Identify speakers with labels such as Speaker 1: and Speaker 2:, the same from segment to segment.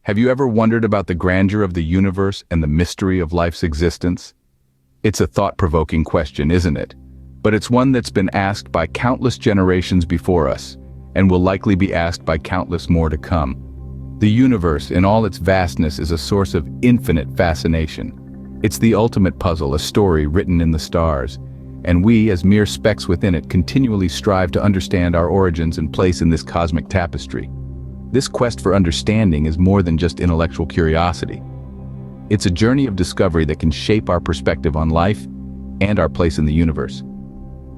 Speaker 1: Have you ever wondered about the grandeur of the universe and the mystery of life's existence? It's a thought-provoking question, isn't it? But it's one that's been asked by countless generations before us, and will likely be asked by countless more to come. The universe, in all its vastness, is a source of infinite fascination. It's the ultimate puzzle, a story written in the stars, and we, as mere specks within it, continually strive to understand our origins and place in this cosmic tapestry. This quest for understanding is more than just intellectual curiosity. It's a journey of discovery that can shape our perspective on life and our place in the universe.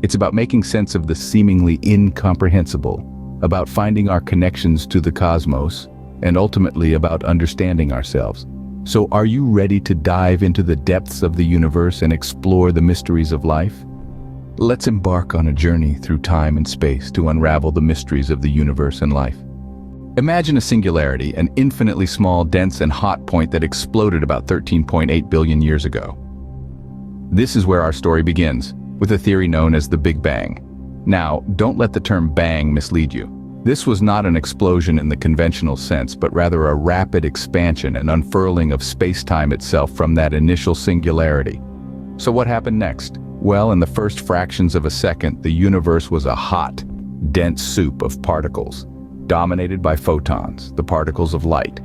Speaker 1: It's about making sense of the seemingly incomprehensible, about finding our connections to the cosmos, and ultimately about understanding ourselves. So are you ready to dive into the depths of the universe and explore the mysteries of life? Let's embark on a journey through time and space to unravel the mysteries of the universe and life. Imagine a singularity, an infinitely small, dense, and hot point that exploded about 13.8 billion years ago. This is where our story begins, with a theory known as the Big Bang. Now, don't let the term bang mislead you. This was not an explosion in the conventional sense, but rather a rapid expansion and unfurling of space-time itself from that initial singularity. So what happened next? Well, in the first fractions of a second, the universe was a hot, dense soup of particles, dominated by photons, the particles of light.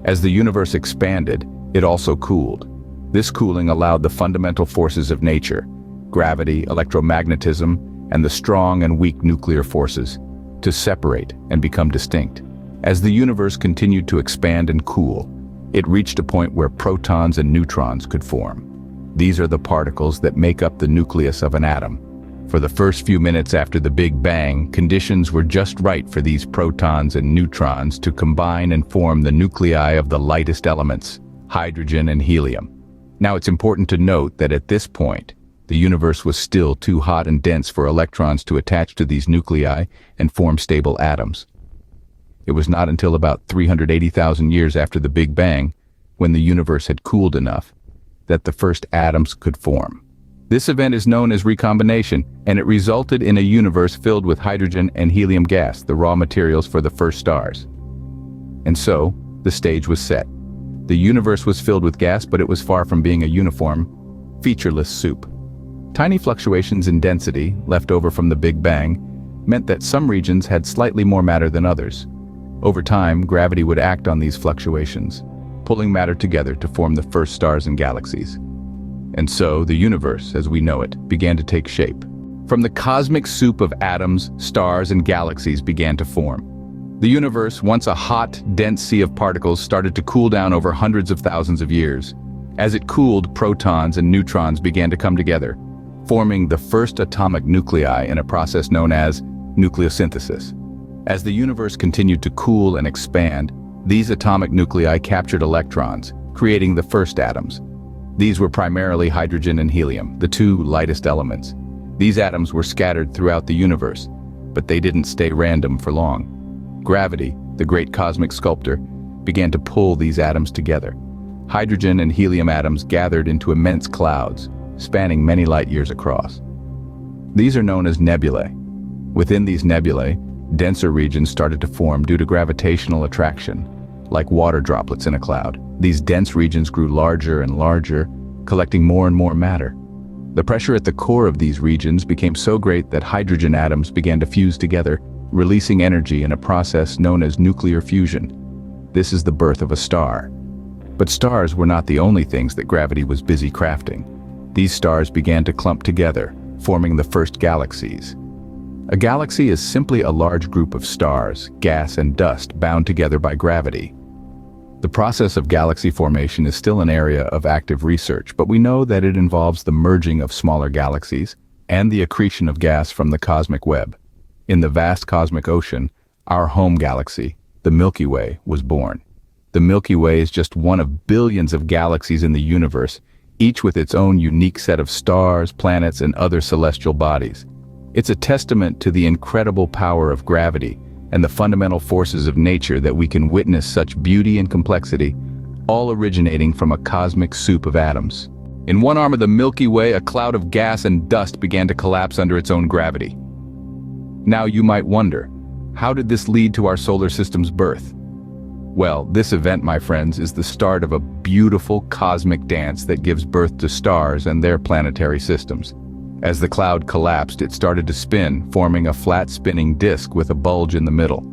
Speaker 1: As the universe expanded, it also cooled. This cooling allowed the fundamental forces of nature, gravity, electromagnetism, and the strong and weak nuclear forces, to separate and become distinct. As the universe continued to expand and cool, it reached a point where protons and neutrons could form. These are the particles that make up the nucleus of an atom. For the first few minutes after the Big Bang, conditions were just right for these protons and neutrons to combine and form the nuclei of the lightest elements, hydrogen and helium. Now it's important to note that at this point, the universe was still too hot and dense for electrons to attach to these nuclei and form stable atoms. It was not until about 380,000 years after the Big Bang, when the universe had cooled enough, that the first atoms could form. This event is known as recombination, and it resulted in a universe filled with hydrogen and helium gas, the raw materials for the first stars. And so, the stage was set. The universe was filled with gas, but it was far from being a uniform, featureless soup. Tiny fluctuations in density, left over from the Big Bang, meant that some regions had slightly more matter than others. Over time, gravity would act on these fluctuations, pulling matter together to form the first stars and galaxies. And so, the universe, as we know it, began to take shape. From the cosmic soup of atoms, stars, and galaxies began to form. The universe, once a hot, dense sea of particles, started to cool down over hundreds of thousands of years. As it cooled, protons and neutrons began to come together, forming the first atomic nuclei in a process known as nucleosynthesis. As the universe continued to cool and expand, these atomic nuclei captured electrons, creating the first atoms. These were primarily hydrogen and helium, the two lightest elements. These atoms were scattered throughout the universe, but they didn't stay random for long. Gravity, the great cosmic sculptor, began to pull these atoms together. Hydrogen and helium atoms gathered into immense clouds, spanning many light years across. These are known as nebulae. Within these nebulae, denser regions started to form due to gravitational attraction, like water droplets in a cloud. These dense regions grew larger and larger, collecting more and more matter. The pressure at the core of these regions became so great that hydrogen atoms began to fuse together, releasing energy in a process known as nuclear fusion. This is the birth of a star. But stars were not the only things that gravity was busy crafting. These stars began to clump together, forming the first galaxies. A galaxy is simply a large group of stars, gas and dust bound together by gravity. The process of galaxy formation is still an area of active research, but we know that it involves the merging of smaller galaxies and the accretion of gas from the cosmic web. In the vast cosmic ocean, our home galaxy, the Milky Way, was born. The Milky Way is just one of billions of galaxies in the universe, each with its own unique set of stars, planets, and other celestial bodies. It's a testament to the incredible power of gravity and the fundamental forces of nature that we can witness such beauty and complexity, all originating from a cosmic soup of atoms. In one arm of the Milky Way, a cloud of gas and dust began to collapse under its own gravity. Now you might wonder, how did this lead to our solar system's birth? Well, this event, my friends, is the start of a beautiful cosmic dance that gives birth to stars and their planetary systems. As the cloud collapsed, it started to spin, forming a flat spinning disk with a bulge in the middle.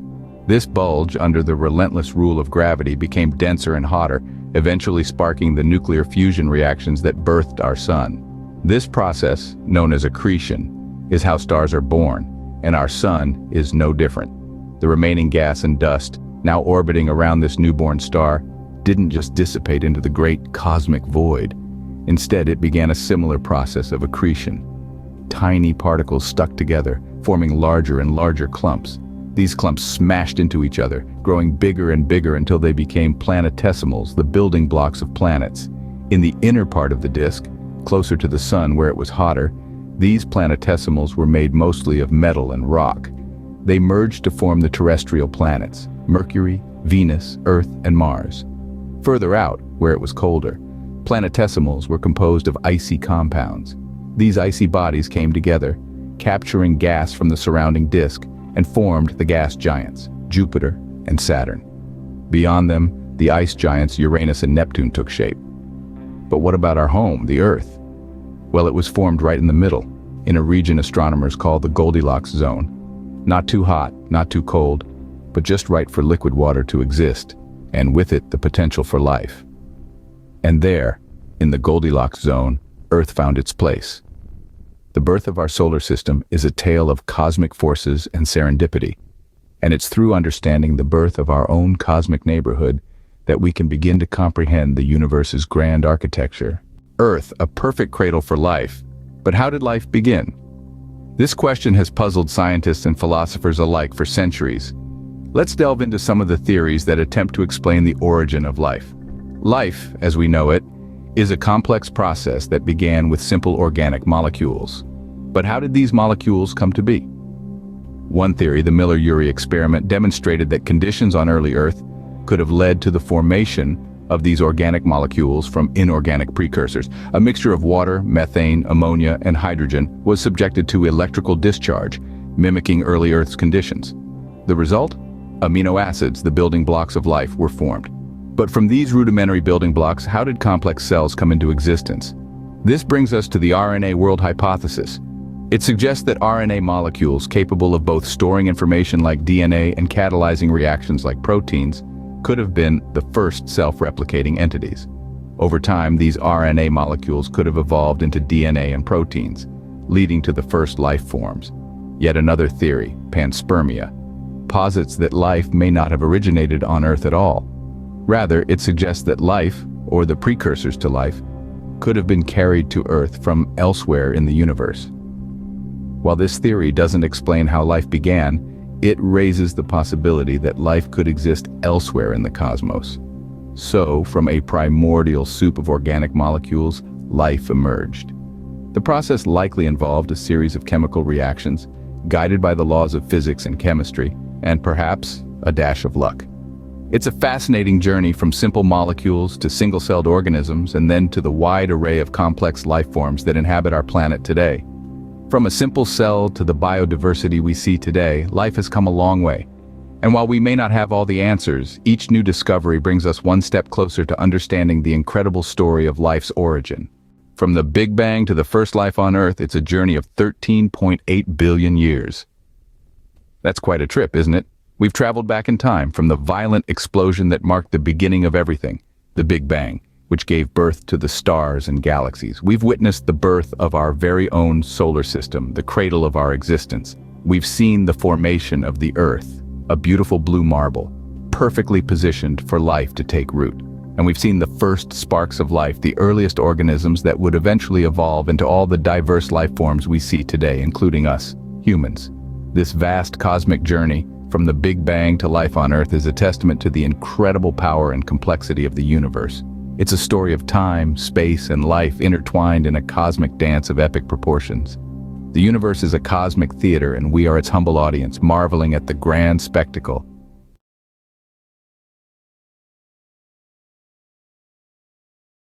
Speaker 1: This bulge, under the relentless rule of gravity, became denser and hotter, eventually sparking the nuclear fusion reactions that birthed our sun. This process, known as accretion, is how stars are born, and our sun is no different. The remaining gas and dust, now orbiting around this newborn star, didn't just dissipate into the great cosmic void. Instead, it began a similar process of accretion. Tiny particles stuck together, forming larger and larger clumps. These clumps smashed into each other, growing bigger and bigger until they became planetesimals, the building blocks of planets. In the inner part of the disk, closer to the sun where it was hotter, these planetesimals were made mostly of metal and rock. They merged to form the terrestrial planets: Mercury, Venus, Earth, and Mars. Further out, where it was colder, planetesimals were composed of icy compounds. These icy bodies came together, capturing gas from the surrounding disk, and formed the gas giants, Jupiter and Saturn. Beyond them, the ice giants Uranus and Neptune took shape. But what about our home, the Earth? Well, it was formed right in the middle, in a region astronomers call the Goldilocks zone. Not too hot, not too cold, but just right for liquid water to exist, and with it the potential for life. And there, in the Goldilocks zone, Earth found its place. The birth of our solar system is a tale of cosmic forces and serendipity, and it's through understanding the birth of our own cosmic neighborhood that we can begin to comprehend the universe's grand architecture. Earth, a perfect cradle for life. But how did life begin? This question has puzzled scientists and philosophers alike for centuries. Let's delve into some of the theories that attempt to explain the origin of life. Life, as we know it, is a complex process that began with simple organic molecules. But how did these molecules come to be? One theory, the Miller-Urey experiment, demonstrated that conditions on early Earth could have led to the formation of these organic molecules from inorganic precursors. A mixture of water, methane, ammonia, and hydrogen was subjected to electrical discharge, mimicking early Earth's conditions. The result? Amino acids, the building blocks of life, were formed. But from these rudimentary building blocks, how did complex cells come into existence? This brings us to the RNA world hypothesis. It suggests that RNA molecules capable of both storing information like DNA and catalyzing reactions like proteins could have been the first self-replicating entities. Over time, these RNA molecules could have evolved into DNA and proteins, leading to the first life forms. Yet another theory, panspermia, posits that life may not have originated on Earth at all. Rather, it suggests that life, or the precursors to life, could have been carried to Earth from elsewhere in the universe. While this theory doesn't explain how life began, it raises the possibility that life could exist elsewhere in the cosmos. So, from a primordial soup of organic molecules, life emerged. The process likely involved a series of chemical reactions, guided by the laws of physics and chemistry, and perhaps a dash of luck. It's a fascinating journey from simple molecules to single-celled organisms and then to the wide array of complex life forms that inhabit our planet today. From a simple cell to the biodiversity we see today, life has come a long way. And while we may not have all the answers, each new discovery brings us one step closer to understanding the incredible story of life's origin. From the Big Bang to the first life on Earth, it's a journey of 13.8 billion years. That's quite a trip, isn't it? We've traveled back in time from the violent explosion that marked the beginning of everything, the Big Bang, which gave birth to the stars and galaxies. We've witnessed the birth of our very own solar system, the cradle of our existence. We've seen the formation of the Earth, a beautiful blue marble, perfectly positioned for life to take root. And we've seen the first sparks of life, the earliest organisms that would eventually evolve into all the diverse life forms we see today, including us, humans. This vast cosmic journey, from the Big Bang to life on Earth, is a testament to the incredible power and complexity of the universe. It's a story of time, space, and life intertwined in a cosmic dance of epic proportions. The universe is a cosmic theater, and we are its humble audience, marveling at the grand spectacle.